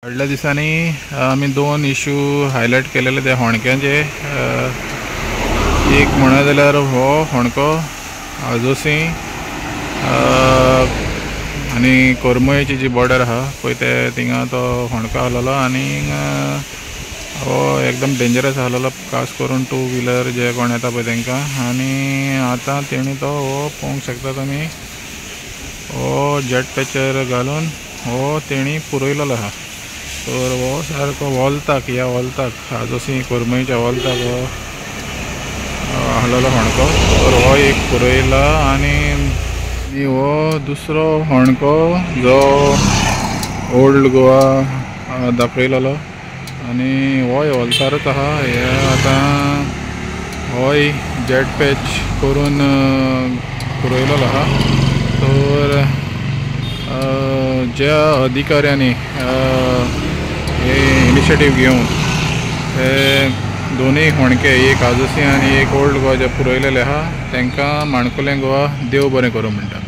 फाटल्या दिसांनी आमी दोन इश्यू हायलायट केलेले ते होणक्यांचे। एक म्हणत जाल्यार हो होणको आजोसी आनी कोरमयेची जी बॉर्डर आहा पळय ते थिंगा तो होणको आहलोलो आनी हो एकदम डेंजरस आहलोलो, खास करून टू व्हिलर जे कोण येता पळय तांकां। आनी आतां तेणी तो हो पळोवंक शकता तुमी, हो जेट पॅचर घालून हो तेणी पुरयलेलो आहा। तर हो सारको वोलताक ह्या वोलताक आजोसी कोरमयेच्या वोलताक हो आहलोलो होणको। तर हो एक पुरयला आनी हो दुसरो होणको जो ओल्ड गोवा दाखयलेलो आनी होय वोलतारूच आहा। हे आतां होय जेट पॅच करून पुरयलेलो आहा। तर ज्या अधिकाऱ्यांनी हे इनिशिएटीव घेवन हे दोनूय होणके, एक आजोसी आनी एक ओल्ड गोवा जे पुरयलेले आहा तांकां माणकुलें गोवा देव बरें करूं म्हणटा।